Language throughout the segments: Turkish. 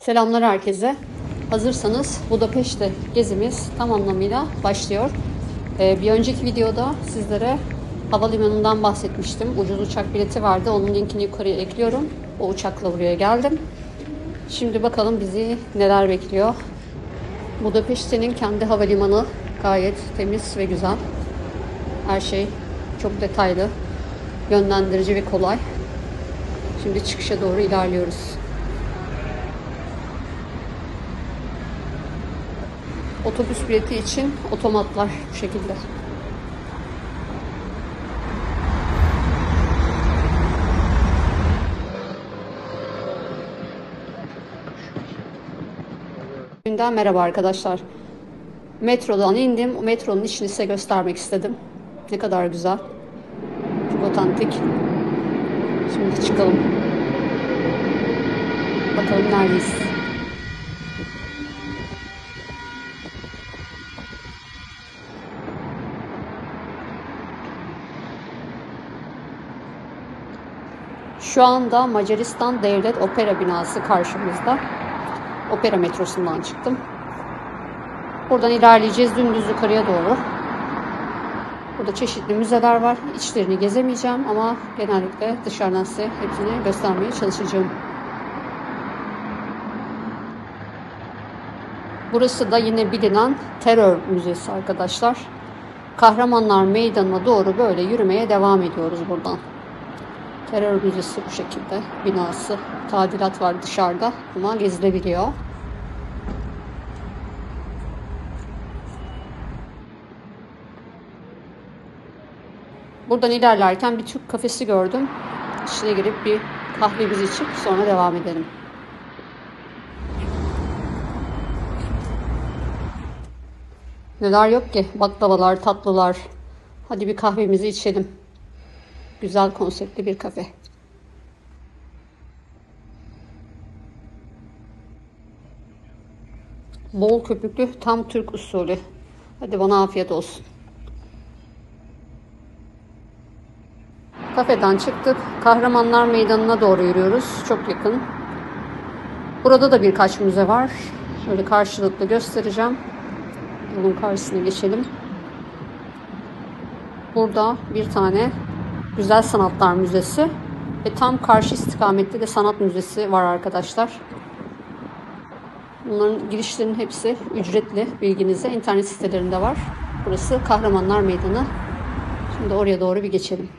Selamlar herkese. Hazırsanız Budapeşte gezimiz tam anlamıyla başlıyor. Bir önceki videoda sizlere havalimanından bahsetmiştim. Ucuz uçak bileti vardı. Onun linkini yukarıya ekliyorum. O uçakla buraya geldim. Şimdi bakalım bizi neler bekliyor. Budapeşte'nin kendi havalimanı gayet temiz ve güzel. Her şey çok detaylı, yönlendirici ve kolay. Şimdi çıkışa doğru ilerliyoruz. Otobüs bileti için otomatlar bu şekilde. Merhaba arkadaşlar. Metrodan indim. Metronun içini size göstermek istedim. Ne kadar güzel. Çok otantik. Şimdi çıkalım. Bakalım neredeyiz. Şu anda Macaristan Devlet Opera binası karşımızda. Opera metrosundan çıktım. Buradan ilerleyeceğiz dümdüz yukarıya doğru. Burada çeşitli müzeler var. İçlerini gezemeyeceğim ama genellikle dışarıdan size hepsini göstermeye çalışacağım. Burası da yine bilinen Terör Müzesi arkadaşlar. Kahramanlar Meydanı'na doğru böyle yürümeye devam ediyoruz buradan. Terör Müzesi bu şekilde. Binası. Tadilat var dışarıda ama gezilebiliyor. Buradan ilerlerken bir Türk kafesi gördüm. İçine girip bir kahvemizi içip sonra devam edelim. Neler yok ki? Baklavalar, tatlılar. Hadi bir kahvemizi içelim. Güzel konseptli bir kafe. Bol köpüklü, tam Türk usulü. Hadi bana afiyet olsun. Kafeden çıktık. Kahramanlar Meydanı'na doğru yürüyoruz. Çok yakın. Burada da birkaç müze var. Şöyle karşılıklı göstereceğim. Yolun karşısına geçelim. Burada bir tane Güzel Sanatlar Müzesi ve tam karşı istikamette de Sanat Müzesi var arkadaşlar. Bunların girişlerinin hepsi ücretli, bilginize. İnternet sitelerinde var. Burası Kahramanlar Meydanı. Şimdi oraya doğru bir geçelim.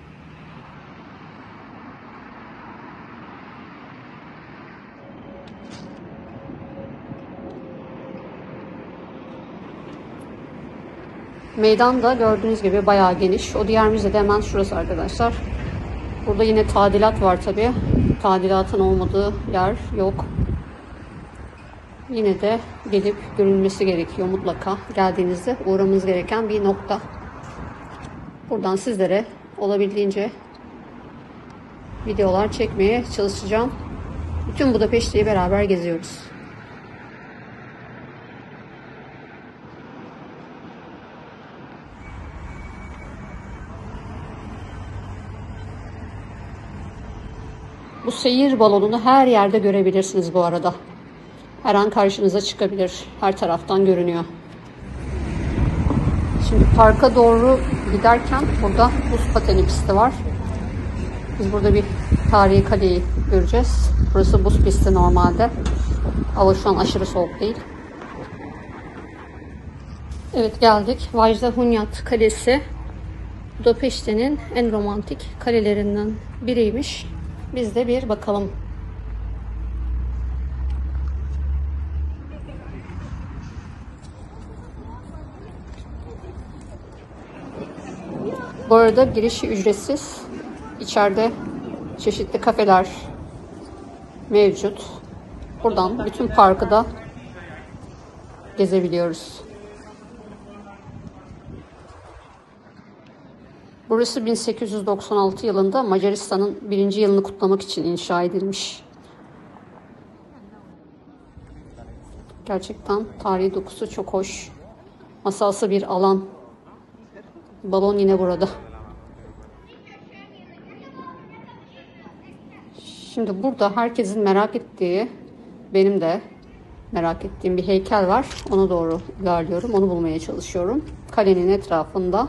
Meydan da gördüğünüz gibi bayağı geniş. O diğer müze de hemen şurası arkadaşlar. Burada yine tadilat var tabii. Tadilatın olmadığı yer yok. Yine de gelip görülmesi gerekiyor mutlaka. Geldiğinizde uğramanız gereken bir nokta. Buradan sizlere olabildiğince videolar çekmeye çalışacağım. Bütün Budapeşte'yi beraber geziyoruz. Bu seyir balonunu her yerde görebilirsiniz bu arada. Her an karşınıza çıkabilir. Her taraftan görünüyor. Şimdi parka doğru giderken burada buz pateni pisti var. Biz burada bir tarihi kaleyi göreceğiz. Burası buz pisti normalde. Hava şu an aşırı soğuk değil. Evet geldik. Vajda Hunyad Kalesi Budapeşte'nin en romantik kalelerinden biriymiş. Biz de bir bakalım. Bu arada girişi ücretsiz. İçeride çeşitli kafeler mevcut. Buradan bütün parkı da gezebiliyoruz. Burası 1896 yılında Macaristan'ın 1. yılını kutlamak için inşa edilmiş. Gerçekten tarihi dokusu çok hoş. Masalsı bir alan. Balon yine burada. Şimdi burada herkesin merak ettiği, benim de merak ettiğim bir heykel var. Ona doğru ilerliyorum. Onu bulmaya çalışıyorum. Kalenin etrafında.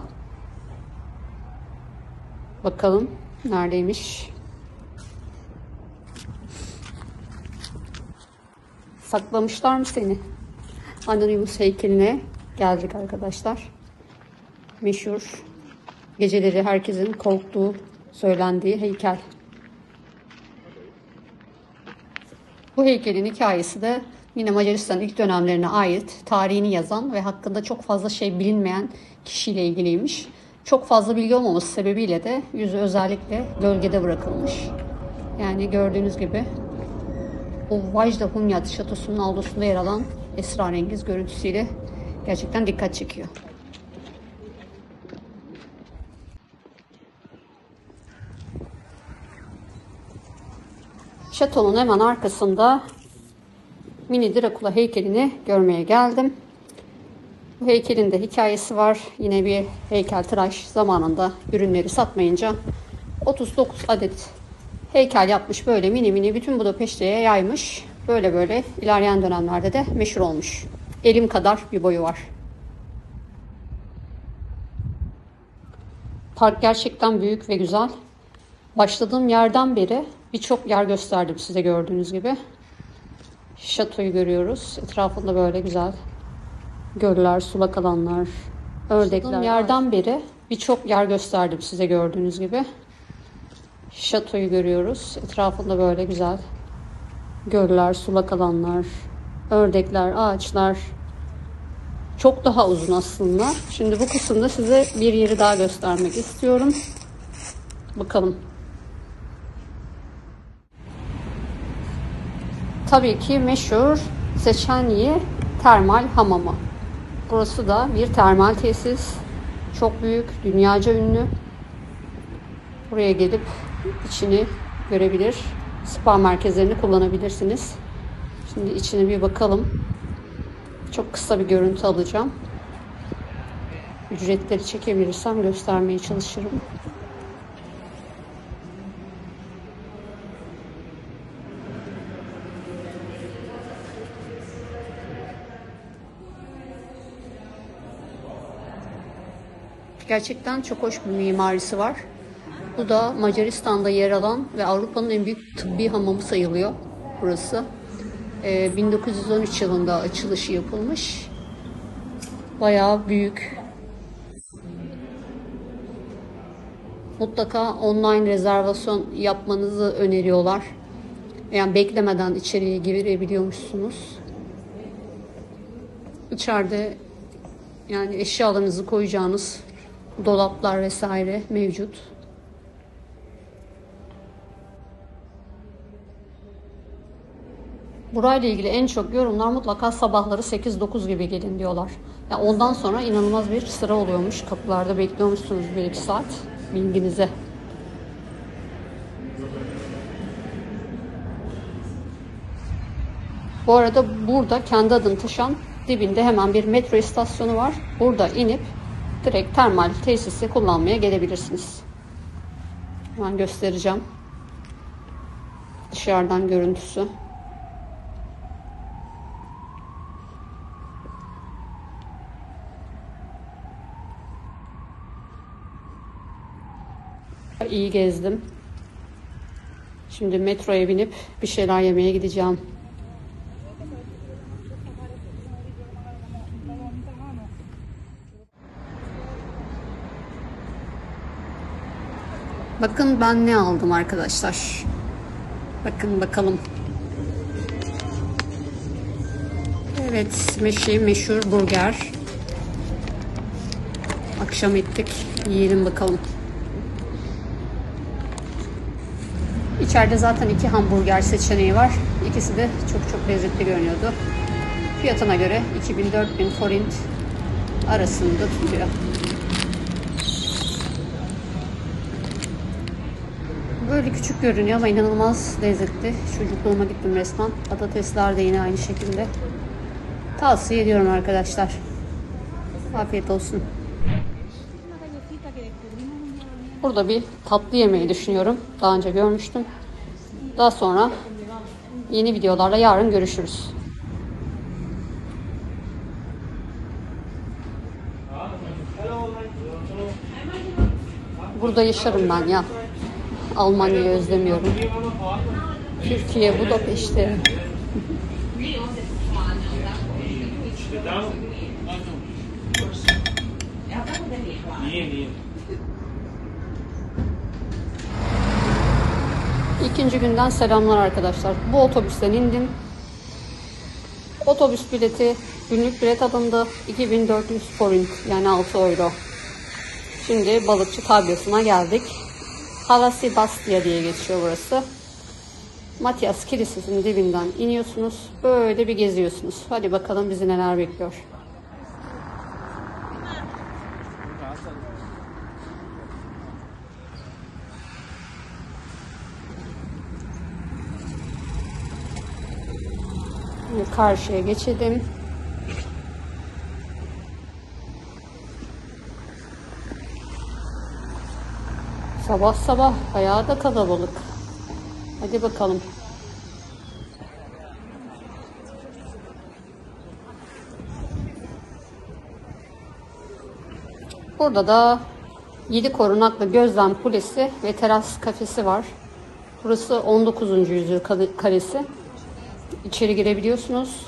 Bakalım neredeymiş. Saklamışlar mı seni? Anonymous heykeline geldik arkadaşlar. Meşhur, geceleri herkesin korktuğu söylendiği heykel. Bu heykelin hikayesi de yine Macaristan'ın ilk dönemlerine ait, tarihini yazan ve hakkında çok fazla şey bilinmeyen kişiyle ilgiliymiş. Çok fazla bilgi olmaması sebebiyle de yüzü özellikle gölgede bırakılmış. Yani gördüğünüz gibi o Vajda Hunyad şatosunun avlusunda yer alan esrarengiz görüntüsüyle gerçekten dikkat çekiyor. Şatonun hemen arkasında mini Drakula heykelini görmeye geldim. Bu heykelin de hikayesi var. Yine bir heykeltıraş zamanında ürünleri satmayınca 39 adet heykel yapmış, böyle mini mini bütün Budapeşte'ye yaymış. Böyle böyle ilerleyen dönemlerde de meşhur olmuş. Elim kadar bir boyu var. Park gerçekten büyük ve güzel. Başladığım yerden beri birçok yer gösterdim size, gördüğünüz gibi. Şatoyu görüyoruz. Etrafında böyle güzel göller, sulak alanlar, ördekler. Başladığım yerden beri birçok yer gösterdim size, gördüğünüz gibi. Şatoyu görüyoruz. Etrafında böyle güzel göller, sulak alanlar, ördekler, ağaçlar. Çok daha uzun aslında. Şimdi bu kısımda size bir yeri daha göstermek istiyorum. Bakalım. Tabii ki meşhur Széchenyi Termal Hamamı. Burası da bir termal tesis. Çok büyük, dünyaca ünlü. Buraya gelip içini görebilir, spa merkezlerini kullanabilirsiniz. Şimdi içine bir bakalım. Çok kısa bir görüntü alacağım. Ücretleri çekebilirsem göstermeye çalışırım. Gerçekten çok hoş bir mimarisi var. Bu da Macaristan'da yer alan ve Avrupa'nın en büyük tıbbi hamamı sayılıyor burası. 1913 yılında açılışı yapılmış. Bayağı büyük. Mutlaka online rezervasyon yapmanızı öneriyorlar. Yani beklemeden içeriye girebiliyormuşsunuz. İçeride yani eşyalarınızı koyacağınız dolaplar vesaire mevcut. Burayla ilgili en çok yorumlar mutlaka sabahları 8-9 gibi gelin diyorlar. Yani ondan sonra inanılmaz bir sıra oluyormuş. Kapılarda bekliyormuşsunuz 1-2 saat. Bilginize. Bu arada burada kendi adını taşıyan dibinde hemen bir metro istasyonu var. Burada inip direkt termal tesisi kullanmaya gelebilirsiniz. Hemen göstereceğim. Dışarıdan görüntüsü. İyi gezdim. Şimdi metroya binip bir şeyler yemeye gideceğim. Bakın ben ne aldım arkadaşlar. Bakın bakalım. Evet, meşhur burger. Akşam ettik. Yiyelim bakalım. İçeride zaten 2 hamburger seçeneği var. İkisi de çok lezzetli görünüyordu. Fiyatına göre 2000-4000 forint arasında tutuyor. Böyle küçük görünüyor ama inanılmaz lezzetli. Çocukluğuma gittim resmen. Patatesler de yine aynı şekilde. Tavsiye ediyorum arkadaşlar. Afiyet olsun. Burada bir tatlı yemeyi düşünüyorum. Daha önce görmüştüm. Daha sonra yeni videolarla yarın görüşürüz. burada yaşarım ben ya. Almanya'yı özlemiyorum. Türkiye, Budapeşte. İkinci günden selamlar arkadaşlar. Bu otobüsten indim. Otobüs bileti, günlük bilet alındı. 2400 forint, yani 6 euro. Şimdi balıkçı tabyasına geldik. Hala Sebastia diye geçiyor burası. Matias Kilisesi'nin dibinden iniyorsunuz. Böyle bir geziyorsunuz. Hadi bakalım bizi neler bekliyor. Karşıya geçelim. Sabah sabah bayağı da kalabalık. Hadi bakalım. Burada da 7 korunaklı gözlem kulesi ve teras kafesi var. Burası 19. yüzyıl kalesi. İçeri girebiliyorsunuz.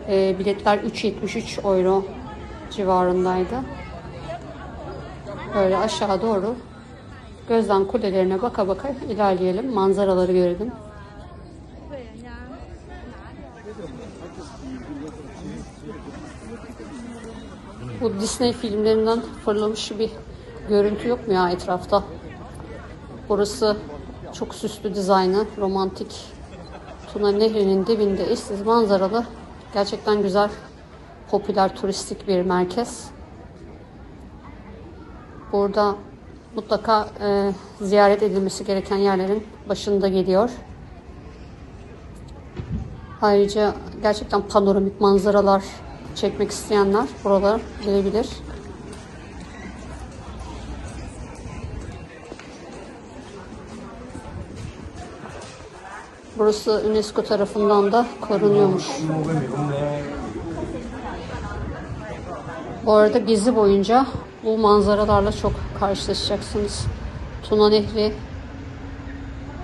Biletler 3,73 euro civarındaydı. Böyle aşağı doğru gözlem kulelerine baka baka ilerleyelim. Manzaraları görelim. Bu Disney filmlerinden fırlamış bir görüntü yok mu ya etrafta? Burası çok süslü dizaynı, romantik. Tuna Nehri'nin dibinde eşsiz manzaralı, gerçekten güzel, popüler turistik bir merkez. Burada mutlaka ziyaret edilmesi gereken yerlerin başında geliyor. Ayrıca gerçekten panoramik manzaralar çekmek isteyenler buralara gelebilir. Burası UNESCO tarafından da korunuyormuş. Bu arada gezi boyunca bu manzaralarla çok karşılaşacaksınız. Tuna Nehri,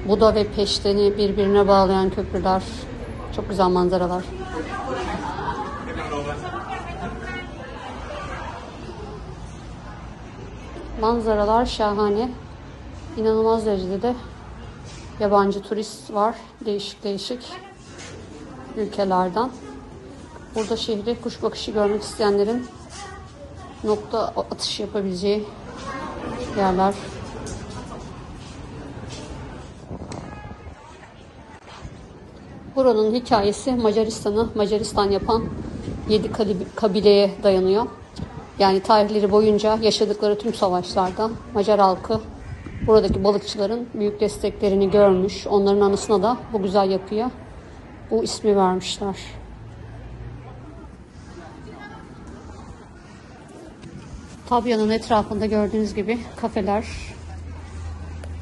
Buda ve Peşte'ni birbirine bağlayan köprüler. Çok güzel manzaralar. Manzaralar şahane. İnanılmaz derecede de yabancı turist var. Değişik değişik ülkelerden. Burada şehri kuş bakışı görmek isteyenlerin nokta atış yapabileceği yerler. Buranın hikayesi Macaristan'ı Macaristan yapan 7 kabileye dayanıyor. Yani tarihleri boyunca yaşadıkları tüm savaşlarda Macar halkı buradaki balıkçıların büyük desteklerini görmüş. Onların anısına da bu güzel yapıya bu ismi vermişler. Tabya'nın etrafında gördüğünüz gibi kafeler,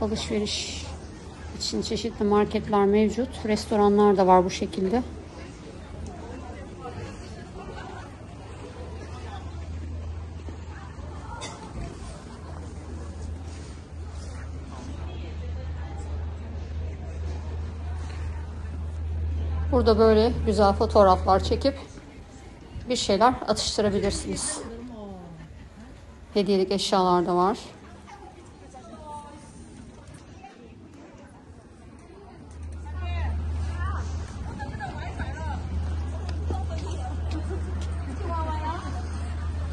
alışveriş için çeşitli marketler mevcut. Restoranlar da var bu şekilde. Burada böyle güzel fotoğraflar çekip bir şeyler atıştırabilirsiniz. Hediyelik eşyalar da var.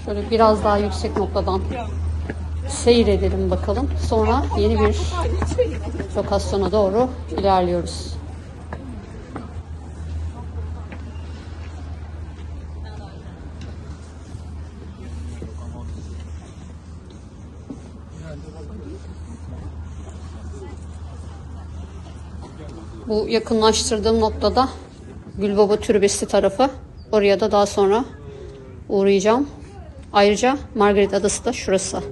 Şöyle biraz daha yüksek noktadan seyredelim bakalım. Sonra yeni bir lokasyona doğru ilerliyoruz. Bu yakınlaştırdığım noktada Gülbaba Türbesi tarafı. Oraya da daha sonra uğrayacağım. Ayrıca Margaret Adası da şurası.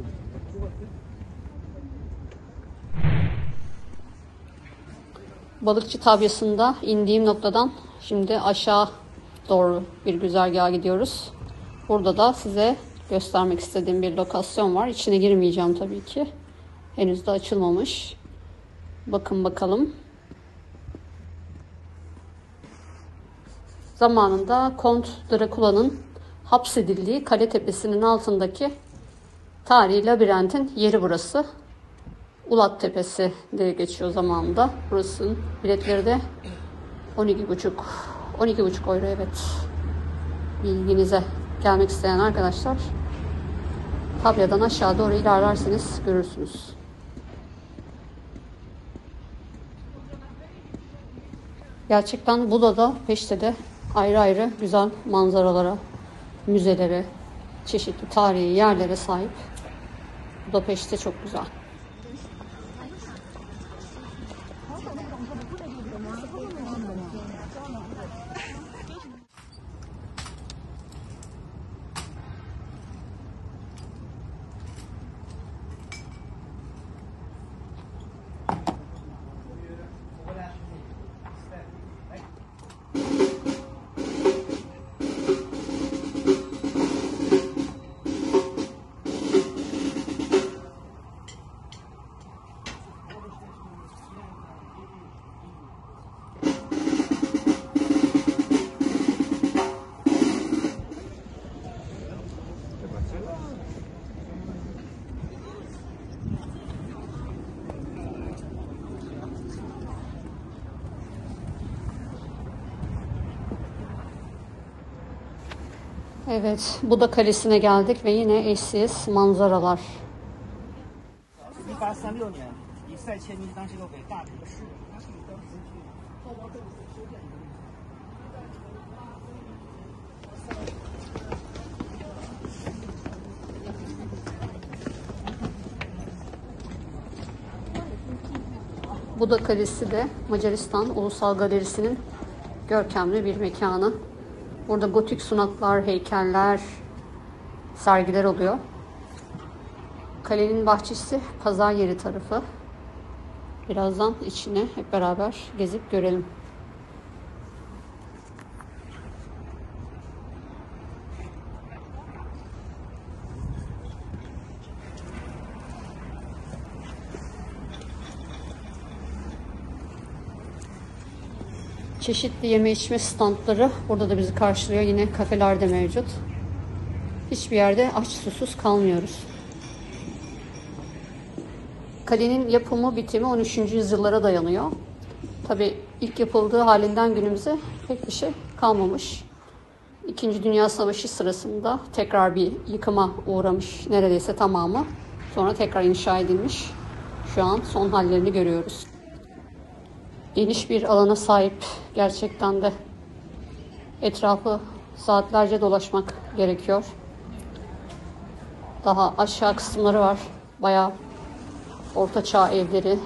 Balıkçı tabyasında indiğim noktadan şimdi aşağı doğru bir güzergaha gidiyoruz. Burada da size göstermek istediğim bir lokasyon var. İçine girmeyeceğim tabii ki. Henüz de açılmamış. Bakın bakalım. Zamanında Kont Drakula'nın hapsedildiği kale tepesinin altındaki tarihi labirentin yeri burası. Ulat Tepesi diye geçiyor zamanında. Burasının biletleri de 12,5 euro, evet. Bilginize, gelmek isteyen arkadaşlar tabeladan aşağı doğru ilerlerseniz görürsünüz. Gerçekten Buda'da, Peşte'de ayrı ayrı güzel manzaralara, müzelere, çeşitli tarihi yerlere sahip. Budapeşte çok güzel. Evet, Buda Kalesi'ne geldik ve yine eşsiz manzaralar. Buda Kalesi de Macaristan Ulusal Galerisi'nin görkemli bir mekanı. Burada gotik sunaklar, heykeller, sergiler oluyor. Kalenin bahçesi pazar yeri tarafı. Birazdan içine hep beraber gezip görelim. Çeşitli yeme içme standları burada da bizi karşılıyor. Yine kafeler de mevcut. Hiçbir yerde aç susuz kalmıyoruz. Kalenin yapımı, bitimi 13. yüzyıllara dayanıyor. Tabii ilk yapıldığı halinden günümüze pek bir şey kalmamış. İkinci Dünya Savaşı sırasında tekrar bir yıkıma uğramış, neredeyse tamamı. Sonra tekrar inşa edilmiş. Şu an son hallerini görüyoruz. Geniş bir alana sahip, gerçekten de etrafı saatlerce dolaşmak gerekiyor. Daha aşağı kısımları var. Bayağı ortaçağ evleri,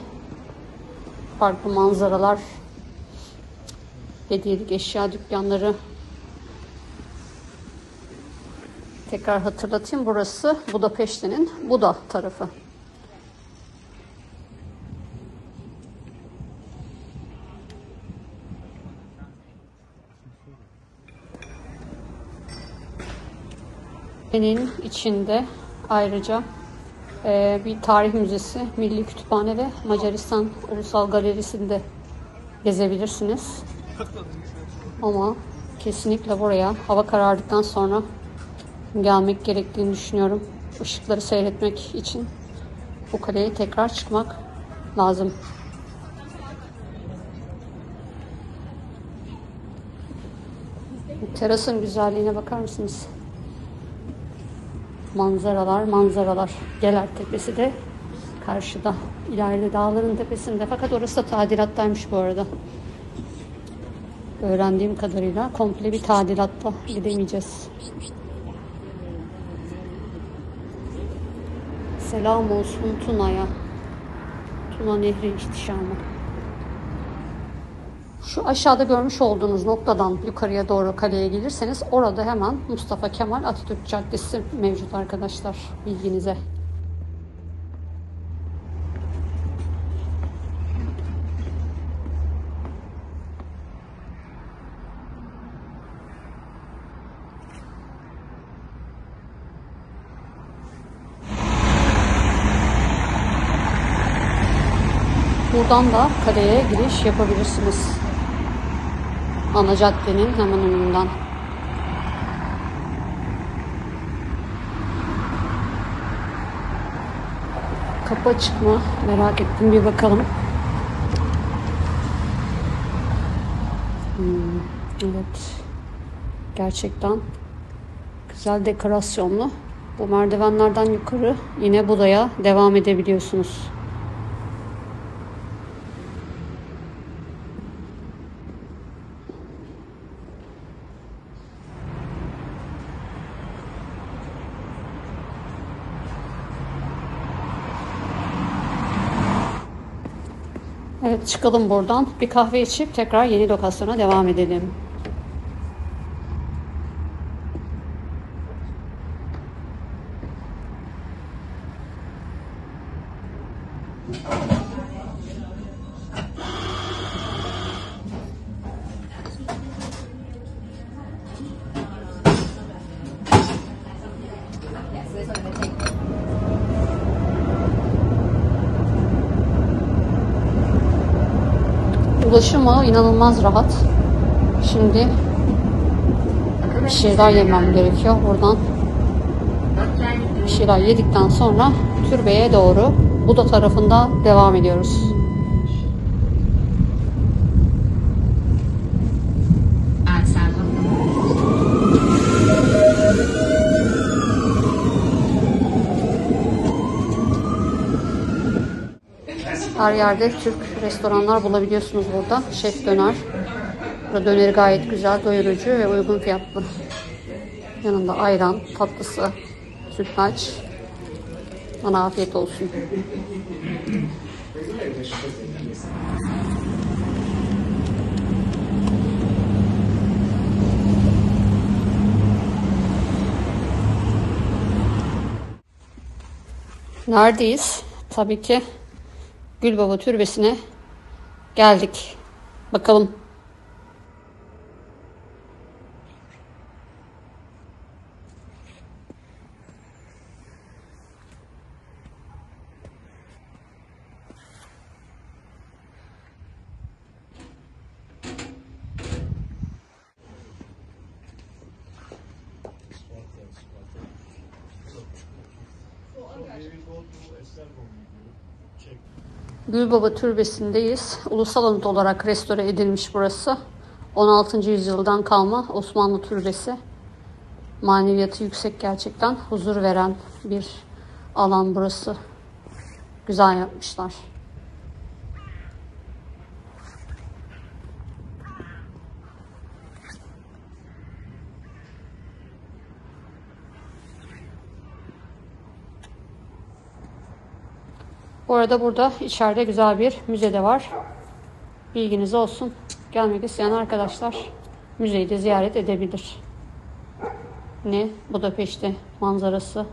farklı manzaralar, hediyelik eşya dükkanları. Tekrar hatırlatayım, burası Budapeşte'nin Buda tarafı. Kalenin içinde ayrıca bir tarih müzesi, Milli Kütüphane ve Macaristan Ulusal Galerisi'nde gezebilirsiniz. Ama kesinlikle buraya hava karardıktan sonra gelmek gerektiğini düşünüyorum. Işıkları seyretmek için bu kaleye tekrar çıkmak lazım. Terasın güzelliğine bakar mısınız? Manzaralar, manzaralar. Geler Tepesi de karşıda. İleride dağların tepesinde. Fakat orası da tadilattaymış bu arada. Öğrendiğim kadarıyla komple bir tadilatta, gidemeyeceğiz. Selam olsun Tuna'ya. Tuna Nehri ihtişamı. Şu aşağıda görmüş olduğunuz noktadan yukarıya doğru kaleye gelirseniz orada hemen Mustafa Kemal Atatürk Caddesi mevcut arkadaşlar, bilginize. Buradan da kaleye giriş yapabilirsiniz. Ana caddenin hemen önünden. Kapı açık mı? Merak ettim. Bir bakalım. Evet. Gerçekten güzel dekorasyonlu. Bu merdivenlerden yukarı yine Buda'ya devam edebiliyorsunuz. Evet, çıkalım buradan. Bir kahve içip tekrar yeni lokasyona devam edelim. Ulaşımı inanılmaz rahat. Şimdi bir şeyler yemem gerekiyor. Buradan bir şeyler yedikten sonra türbeye doğru Buda tarafında devam ediyoruz. Her yerde Türk restoranlar bulabiliyorsunuz burada. Şef Döner. Burada döneri gayet güzel, doyurucu ve uygun fiyatlı. Yanında ayran, tatlısı, sütlaç. Bana afiyet olsun. Neredeyiz? Tabii ki Gülbaba Türbesi'ne geldik. Bakalım. Gülbaba Türbesi'ndeyiz. Ulusal anıt olarak restore edilmiş burası. 16. yüzyıldan kalma Osmanlı türbesi. Maneviyatı yüksek gerçekten. Huzur veren bir alan burası. Güzel yapmışlar. Bu arada burada içeride güzel bir müze de var. Bilginiz olsun. Gelmek isteyen arkadaşlar müzeyi de ziyaret edebilir. Ne? Budapeşte manzarası.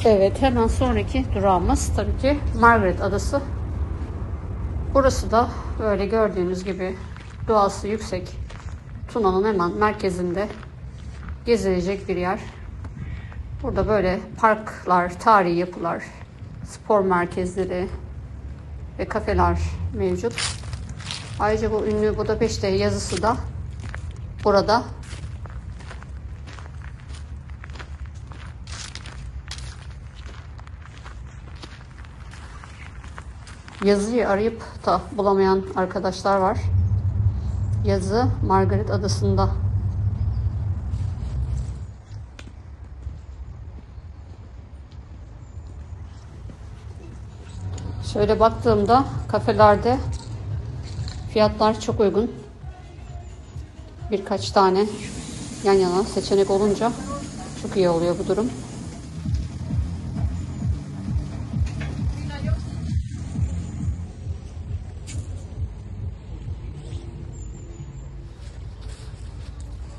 Evet, hemen sonraki durağımız tabii ki Margaret Adası. Burası da böyle gördüğünüz gibi doğası yüksek. Tuna'nın hemen merkezinde gezilecek bir yer. Burada böyle parklar, tarihi yapılar, spor merkezleri ve kafeler mevcut. Ayrıca bu ünlü Budapeşte yazısı da burada. Yazıyı arayıp da bulamayan arkadaşlar var. Yazı Margaret Adası'nda. Şöyle baktığımda kafelerde fiyatlar çok uygun. Birkaç tane yan yana seçenek olunca çok iyi oluyor bu durum.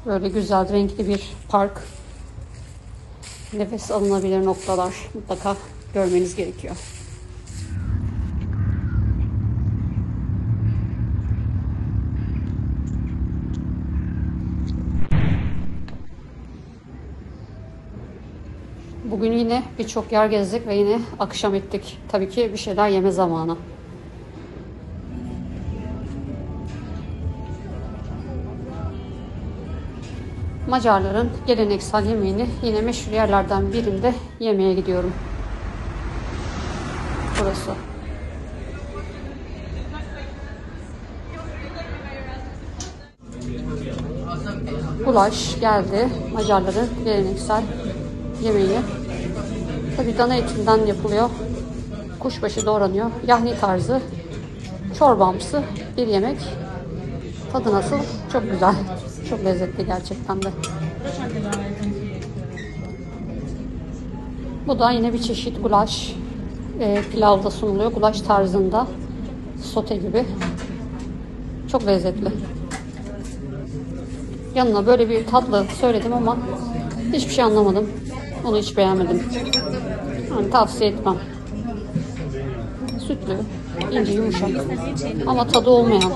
Böyle güzel renkli bir park. Nefes alınabilir noktalar mutlaka görmeniz gerekiyor. Bugün yine birçok yer gezdik ve yine akşam ettik. Tabii ki bir şeyler yeme zamanı. Macarların geleneksel yemeğini yine meşhur yerlerden birinde yemeye gidiyorum. Burası. Gulaş geldi. Macarların geleneksel yemeği. Tabii dana etinden yapılıyor. Kuşbaşı doğranıyor. Yahni tarzı çorbamsı bir yemek. Tadı nasıl? Çok güzel. Çok lezzetli gerçekten de. Bu da yine bir çeşit gulaş. Pilavda sunuluyor. Gulaş tarzında. Sote gibi. Çok lezzetli. Yanına böyle bir tatlı söyledim ama hiçbir şey anlamadım. Onu hiç beğenmedim. Yani tavsiye etmem. Sütlü, ince, yumuşak ama tadı olmayan.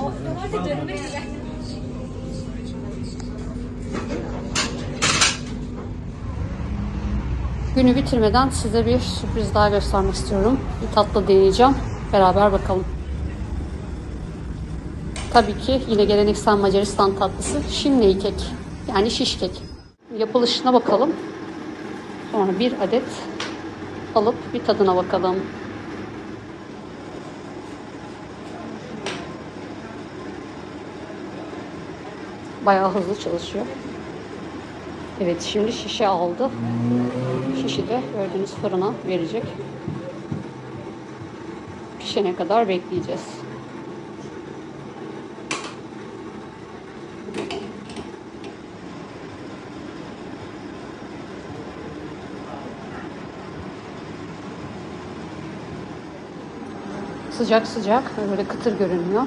Günü bitirmeden size bir sürpriz daha göstermek istiyorum. Bir tatlı deneyeceğim. Beraber bakalım. Tabii ki yine geleneksel Macaristan tatlısı şimney kek. Yani şiş kek. Yapılışına bakalım. Sonra bir adet alıp bir tadına bakalım. Bayağı hızlı çalışıyor. Evet, şimdi şişe aldı. Şişi de gördüğünüz fırına verecek. Pişene kadar bekleyeceğiz. Sıcak sıcak böyle kıtır görünüyor.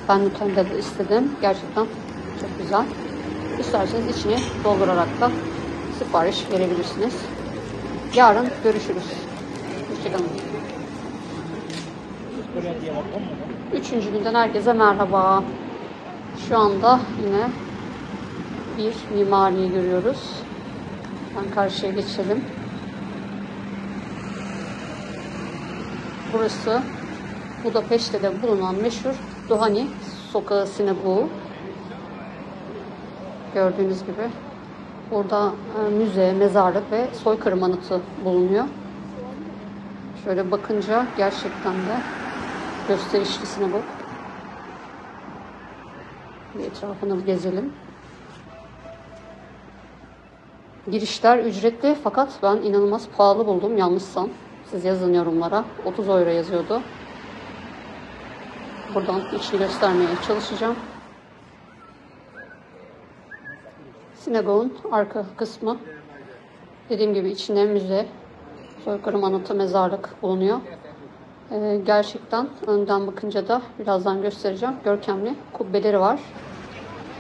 Ben Nutella'da istedim. Gerçekten çok güzel. İsterseniz içine doldurarak da sipariş verebilirsiniz. Yarın görüşürüz. Hoşçakalın. Üçüncü günden herkese merhaba. Şu anda yine bir mimariyi görüyoruz. Ben karşıya geçelim. Burası Budapeşte'de bulunan meşhur Dohani Sokağı Sinagogu. Gördüğünüz gibi burada müze, mezarlık ve soykırım anıtı bulunuyor. Şöyle bakınca gerçekten de gösterişli sinagog. Bir etrafını gezelim. Girişler ücretli fakat ben inanılmaz pahalı buldum yanlışsam. Siz yazın yorumlara. 30 euro yazıyordu. Buradan içini göstermeye çalışacağım. Sinagogun arka kısmı. Dediğim gibi içinde müze, soykırım anıtı, mezarlık bulunuyor. Gerçekten önden bakınca da birazdan göstereceğim. Görkemli kubbeleri var.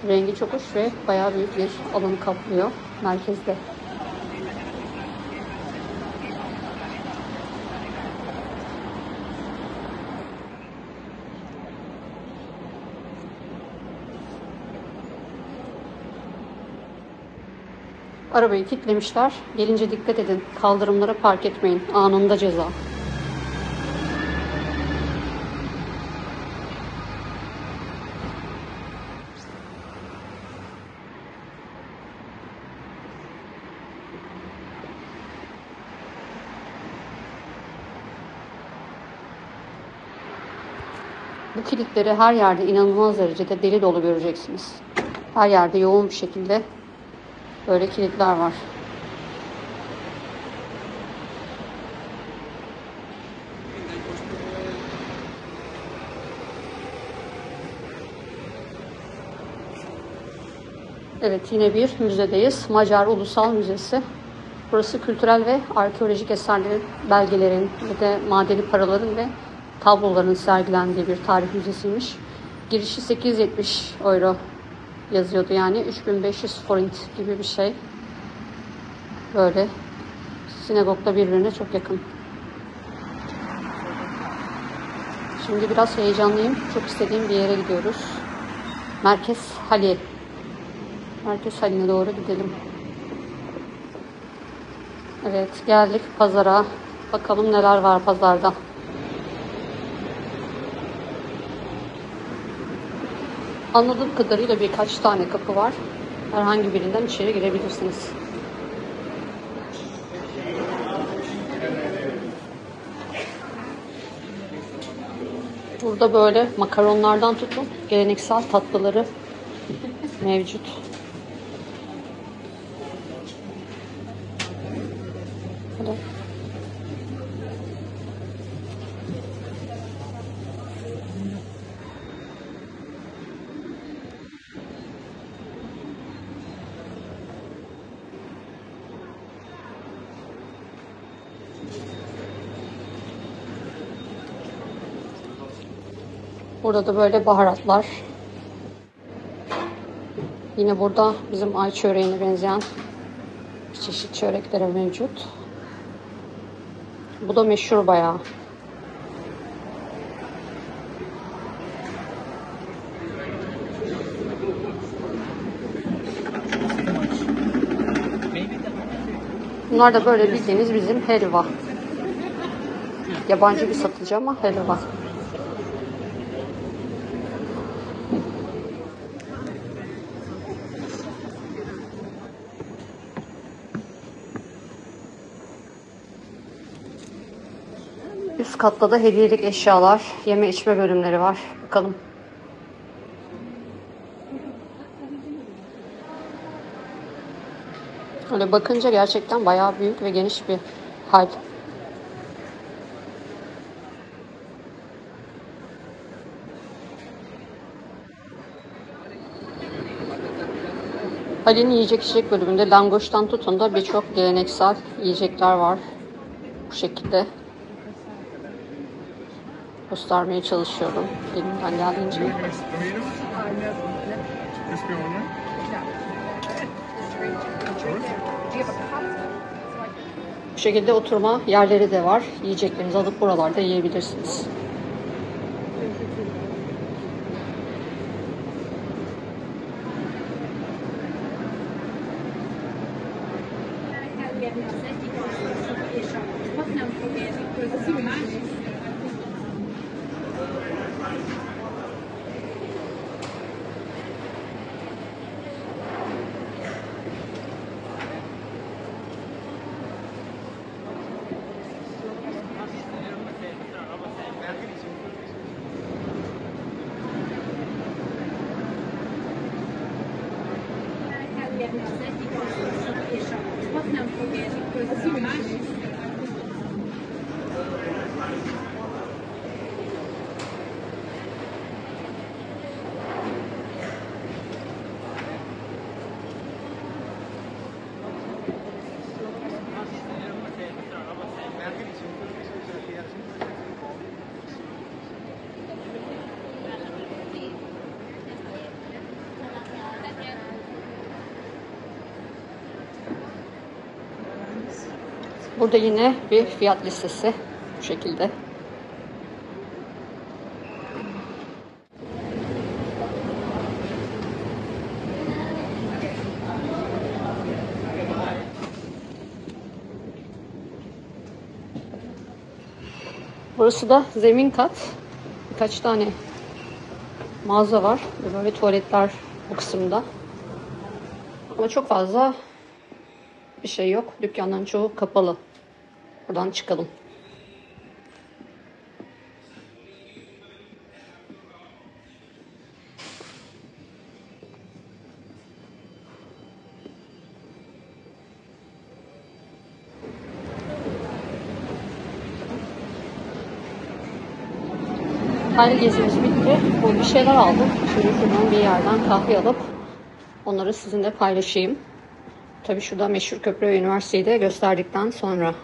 Rengi çok hoş ve bayağı büyük bir alanı kaplıyor merkezde. Arabayı kilitlemişler. Gelince dikkat edin. Kaldırımlara park etmeyin. Anında ceza. Bu kilitleri her yerde inanılmaz derecede deli dolu göreceksiniz. Her yerde yoğun bir şekilde böyle kilitler var. Evet, yine bir müzedeyiz. Macar Ulusal Müzesi. Burası kültürel ve arkeolojik eserlerin, belgelerin ve de madeni paraların ve tabloların sergilendiği bir tarih müzesiymiş. Girişi 870 euro yazıyordu, yani 3500 forint gibi bir şey. Böyle Sinagogla birbirine çok yakın. Şimdi biraz heyecanlıyım. Çok istediğim bir yere gidiyoruz. Merkez Halil. Merkez Halil'e doğru gidelim. Evet, geldik pazara. Bakalım neler var pazarda. Anladığım kadarıyla birkaç tane kapı var. Herhangi birinden içeri girebilirsiniz. Burada böyle makaronlardan tutun geleneksel tatlıları mevcut. Böyle. Burada da böyle baharatlar. Yine burada bizim ay çöreğine benzeyen bir çeşit çörekleri mevcut. Bu da meşhur bayağı. Bunlar da böyle bildiğiniz bizim helva. Yabancı bir satıcı ama helva. Üst katta da hediyelik eşyalar, yeme içme bölümleri var. Bakalım. Öyle bakınca gerçekten bayağı büyük ve geniş bir hal. Halil'in yiyecek içecek bölümünde langoştan tutun da birçok geleneksel yiyecekler var. Bu şekilde göstermeye çalışıyorum elimden geldiğince. Bu şekilde oturma yerleri de var. Yiyeceklerinizi alıp buralarda yiyebilirsiniz. Burada yine bir fiyat listesi bu şekilde. Burası da zemin kat. Birkaç tane mağaza var. Böyle tuvaletler bu kısımda. Ama çok fazla bir şey yok. Dükkanların çoğu kapalı. Buradan çıkalım. Hayal gezimiz bitti. Bu bir şeyler aldım. Şimdi şuradan bir yerden kahve alıp onları sizinle paylaşayım. Tabii şurada meşhur köprü ve üniversiteyi de gösterdikten sonra.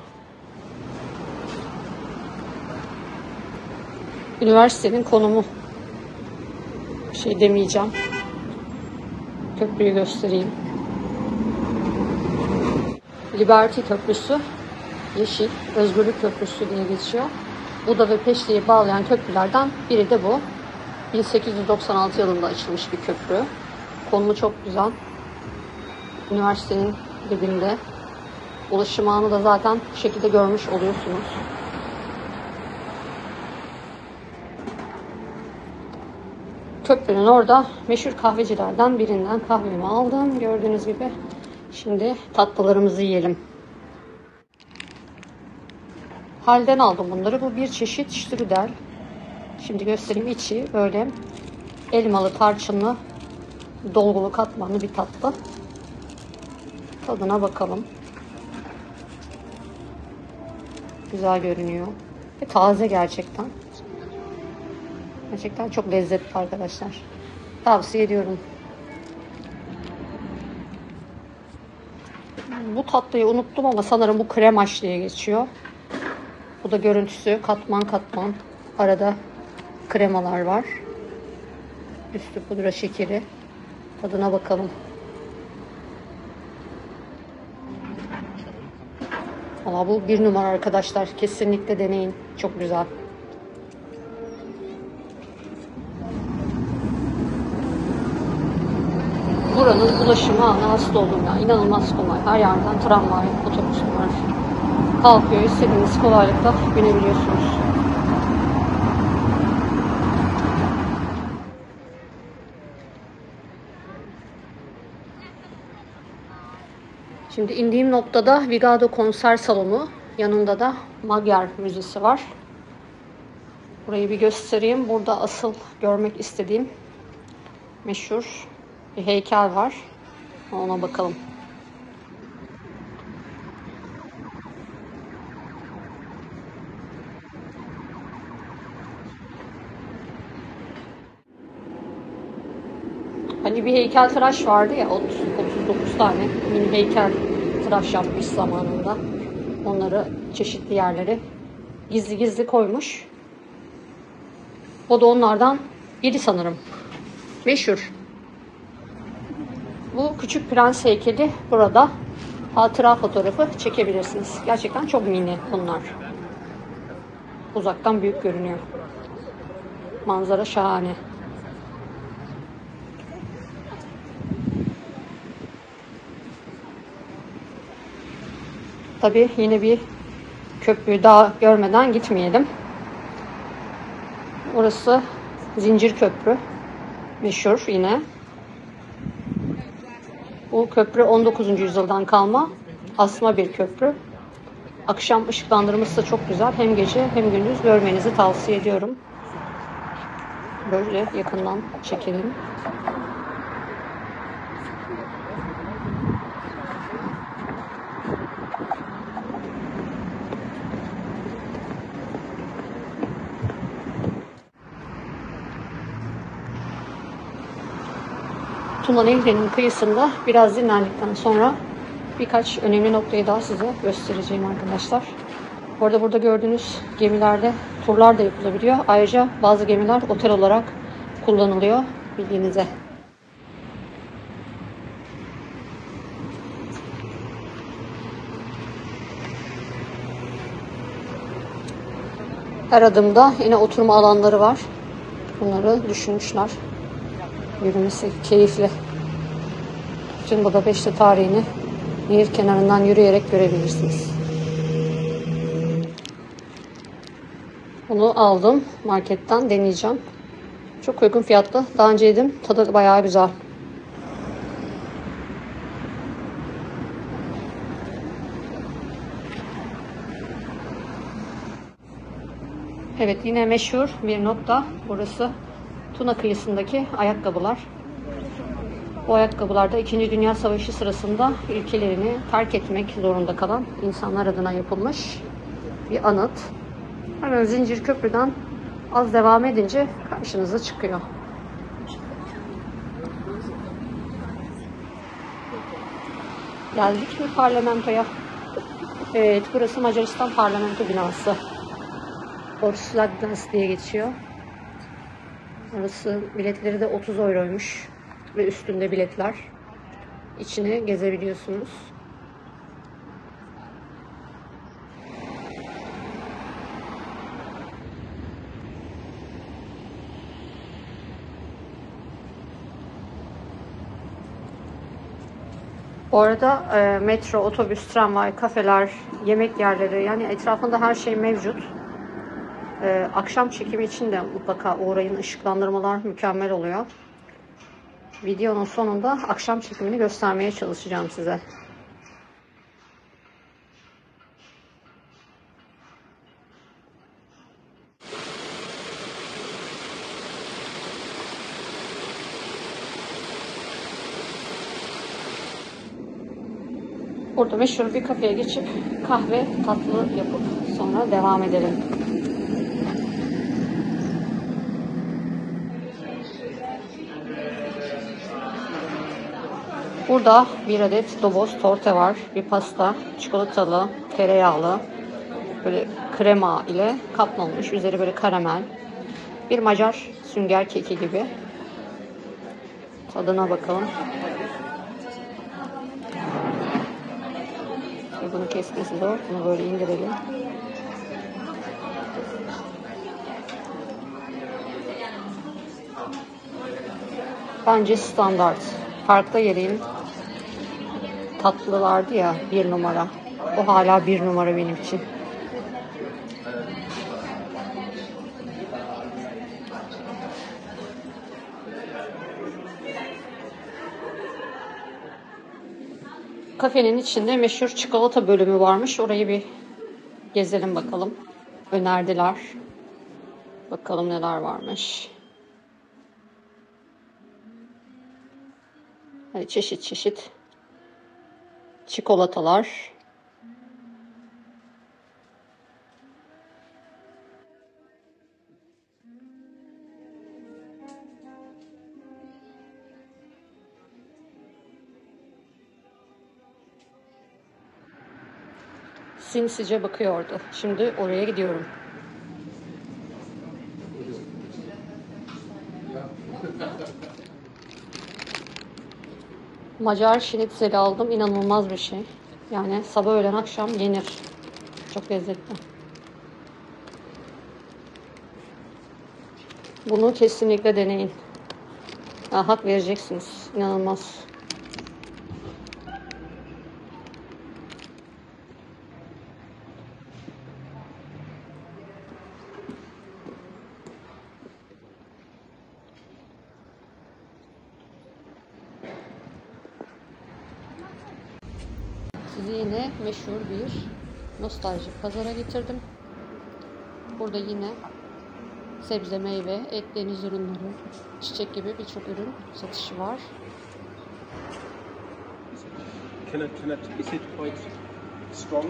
Üniversitenin konumu. Bir şey demeyeceğim. Köprüyü göstereyim. Liberty Köprüsü. yeşil Özgürlük Köprüsü diye geçiyor. Buda ve Peşte'yi bağlayan köprülerden biri de bu. 1896 yılında açılmış bir köprü. Konumu çok güzel. Üniversitenin dibinde. Ulaşım ağını da zaten bu şekilde görmüş oluyorsunuz. Köprünün orada meşhur kahvecilerden birinden kahvemi aldım. Gördüğünüz gibi. Şimdi tatlılarımızı yiyelim. Halden aldım bunları. Bu bir çeşit strudel. Şimdi göstereyim, içi böyle elmalı, tarçınlı, dolgulu, katmanlı bir tatlı. Tadına bakalım. Güzel görünüyor. Ve taze gerçekten. Gerçekten çok lezzetli arkadaşlar. Tavsiye ediyorum. Bu tatlıyı unuttum ama sanırım bu kremaş diye geçiyor. Bu da görüntüsü katman katman. Arada kremalar var. Üstü pudra şekeri. Tadına bakalım. Valla bu bir numara arkadaşlar. Kesinlikle deneyin. Çok güzel. Buranın ulaşımı ana hasta oldum ya. İnanılmaz kolay. Her yerden tramvay, otobüs var. Kalkıyor. İstediğiniz kolaylıkla binebiliyorsunuz. Şimdi indiğim noktada Vigado konser salonu. Yanında da Magyar Müzesi var. Burayı bir göstereyim. Burada asıl görmek istediğim meşhur bir heykel var. Ona bakalım. Hani bir heykeltıraş vardı ya, 39 tane mini heykel tıraş yapmış zamanında. Onları çeşitli yerlere gizli gizli koymuş. O da onlardan biri sanırım. Meşhur. Bu Küçük Prens heykeli burada. Hatıra fotoğrafı çekebilirsiniz. Gerçekten çok mini bunlar. Uzaktan büyük görünüyor. Manzara şahane. Tabii yine bir köprüyü daha görmeden gitmeyelim. Orası Zincir Köprü. Meşhur yine. Bu köprü 19. yüzyıldan kalma asma bir köprü. Akşam ışıklandırması da çok güzel. Hem gece hem gündüz görmenizi tavsiye ediyorum. Böyle yakından çekelim. Tuna Nehri'nin kıyısında biraz dinlendikten sonra birkaç önemli noktayı daha size göstereceğim arkadaşlar. Bu arada burada gördüğünüz gemilerde turlar da yapılabiliyor. Ayrıca bazı gemiler otel olarak kullanılıyor, bildiğinize. Her adımda yine oturma alanları var. Bunları düşünmüşler. Yürümesi keyifli. Bütün Budapeşte tarihini nehir kenarından yürüyerek görebilirsiniz. Bunu aldım marketten, deneyeceğim. Çok uygun fiyatlı. Daha önce yedim. Tadı bayağı güzel. Evet, yine meşhur bir nokta burası. Tuna kıyısındaki ayakkabılar. Bu ayakkabılarda 2. Dünya Savaşı sırasında ülkelerini terk etmek zorunda kalan insanlar adına yapılmış bir anıt. Hemen Zincir Köprü'den az devam edince karşınıza çıkıyor. Geldik mi parlamentoya? Evet, burası Macaristan Parlamento binası. Orslagnas diye geçiyor. Orası, biletleri de 30 euroymuş ve üstünde biletler. İçini gezebiliyorsunuz. Bu arada metro, otobüs, tramvay, kafeler, yemek yerleri, yani etrafında her şey mevcut. Akşam çekimi için de mutlaka uğrayın. Işıklandırmalar mükemmel oluyor. Videonun sonunda akşam çekimini göstermeye çalışacağım size. Burada meşhur bir kafeye geçip kahve, tatlı yapıp sonra devam edelim. Burada bir adet Dobos torte var. Bir pasta, çikolatalı, tereyağlı, böyle krema ile kaplanmış. Üzeri böyle karamel. Bir Macar sünger keki gibi. Tadına bakalım. Bunu kesmesi zor. Bunu böyle indirelim. Bence standart. Parkta yediğim tatlı vardı ya, 1 numara. O hala 1 numara benim için. Kafenin içinde meşhur çikolata bölümü varmış. Orayı bir gezelim bakalım. Önerdiler. Bakalım neler varmış. Hani çeşit çeşit çikolatalar. Sinsice bakıyordu. Şimdi oraya gidiyorum. Macar şnitzeli aldım. İnanılmaz bir şey. Yani sabah öğlen akşam yenir. Çok lezzetli. Bunu kesinlikle deneyin. Ya, hak vereceksiniz. İnanılmaz. Sizi yine meşhur bir nostaljik pazara getirdim. Burada yine sebze, meyve, et, deniz ürünleri, çiçek gibi birçok ürün satışı var. Is it quite strong?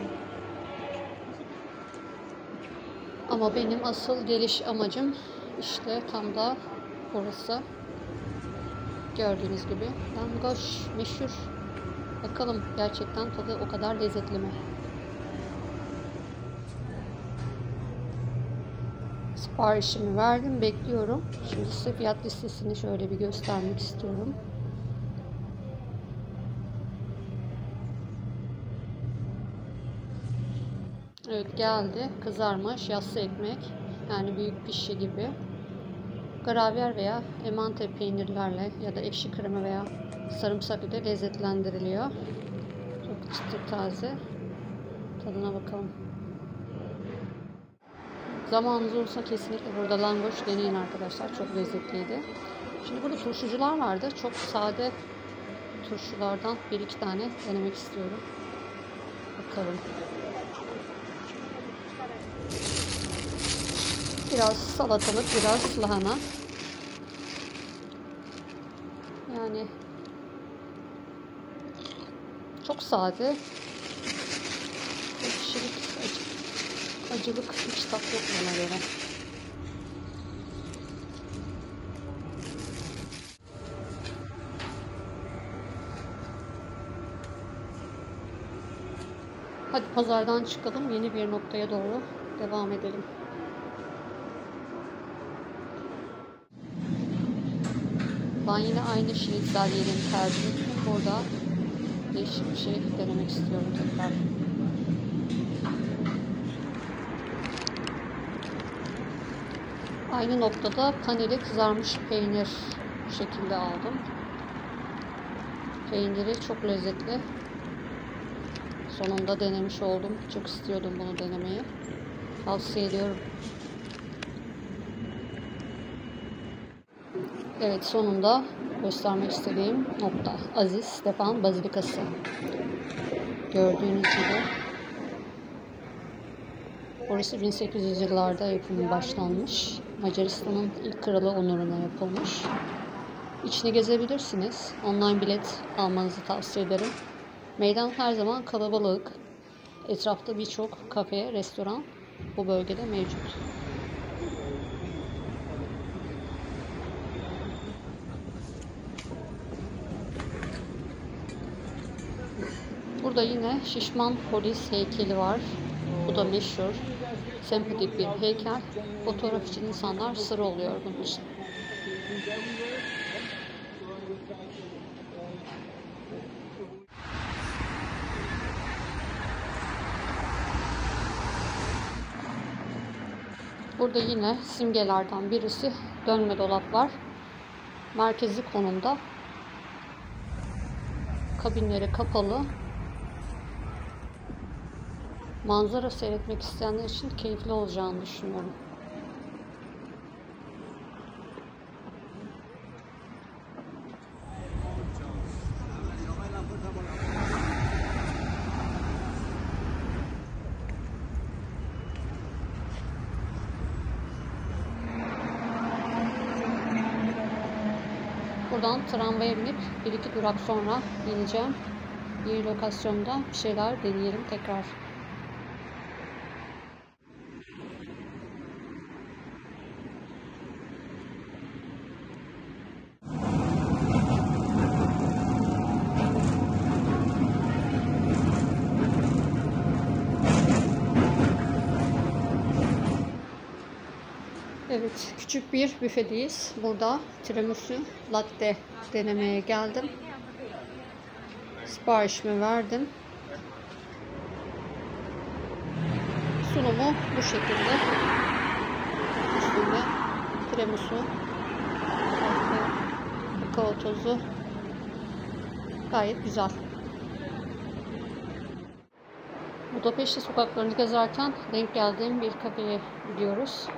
Ama benim asıl geliş amacım işte tam da burası. Gördüğünüz gibi langoş meşhur. Bakalım gerçekten tadı o kadar lezzetli mi? Siparişimi verdim, bekliyorum. Şimdi size fiyat listesini şöyle bir göstermek istiyorum. Evet, geldi. Kızarmış yassı ekmek. Yani büyük pişi gibi. Gravyer veya emante peynirlerle ya da ekşi krema veya sarımsak ile lezzetlendiriliyor. Çok çıtır taze. Tadına bakalım. Zamanınız olursa kesinlikle burada langoş deneyin arkadaşlar. Çok lezzetliydi. Şimdi burada turşucular vardı. Çok sade turşulardan 1-2 tane denemek istiyorum. Bakalım. Biraz salatalık, biraz lahana. Yani çok sade. Ekşilik, acılık hiç tat yok bana göre. Hadi pazardan çıkalım. Yeni bir noktaya doğru devam edelim. Ben yine aynı şinitzel yerini tercih ettim. Burada değişik bir şey denemek istiyorum tekrar. Aynı noktada paneli kızarmış peynir şekilde aldım. Peyniri çok lezzetli. Sonunda denemiş oldum. Çok istiyordum bunu denemeyi. Tavsiye ediyorum. Evet, sonunda göstermek istediğim nokta Aziz Stefan Bazilikası. Gördüğünüz gibi burası 1800 yıllarda yapımı başlanmış. Macaristan'ın ilk kralı onuruna yapılmış. İçini gezebilirsiniz. Online bilet almanızı tavsiye ederim. Meydan her zaman kalabalık. Etrafta birçok kafe, restoran bu bölgede mevcut. Burada yine şişman polis heykeli var. Bu da meşhur. Sempatik bir heykel. Fotoğraf için insanlar sıra oluyor bunun için. Burada yine simgelerden birisi dönme dolaplar. Merkezi konumda. Kabinleri kapalı. Manzara seyretmek isteyenler için keyifli olacağını düşünüyorum. Buradan tramvaya binip 1-2 durak sonra ineceğim. Bir lokasyonda bir şeyler deneyelim tekrar. Evet, küçük bir büfedeyiz. Burada tiramisu latte denemeye geldim. Siparişimi verdim. Sunumu bu şekilde. Üstünde tiramisu, kakao tozu. Gayet güzel. Budapeşte sokaklarını gezerken denk geldiğim bir kafeye gidiyoruz.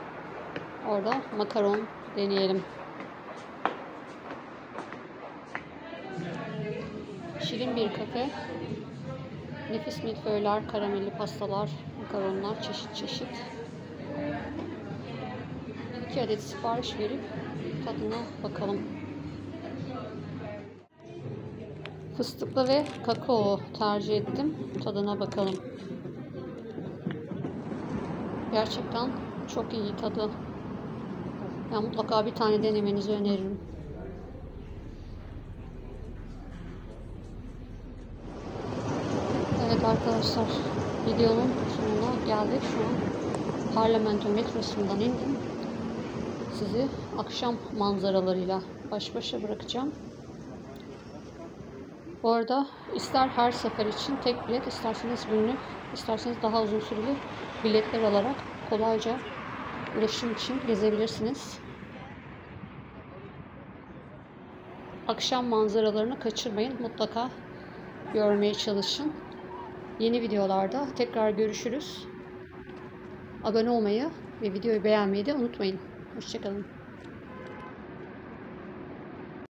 Orada makaron deneyelim. Şirin bir kafe. Nefis milföyler, karamelli pastalar, makaronlar çeşit çeşit. 2 adet sipariş verip tadına bakalım. Fıstıklı ve kakao tercih ettim. Tadına bakalım. Gerçekten çok iyi tadı. Ya mutlaka bir tane denemenizi öneririm. Evet arkadaşlar, videonun sonuna geldik. Şu an Parlamento metrosundan indim. Sizi akşam manzaralarıyla baş başa bırakacağım. Bu arada ister her sefer için tek bilet, isterseniz günlük, isterseniz daha uzun süreli biletler alarak kolayca ulaşım için gezebilirsiniz. Akşam manzaralarını kaçırmayın. Mutlaka görmeye çalışın. Yeni videolarda tekrar görüşürüz. Abone olmayı ve videoyu beğenmeyi de unutmayın. Hoşça kalın.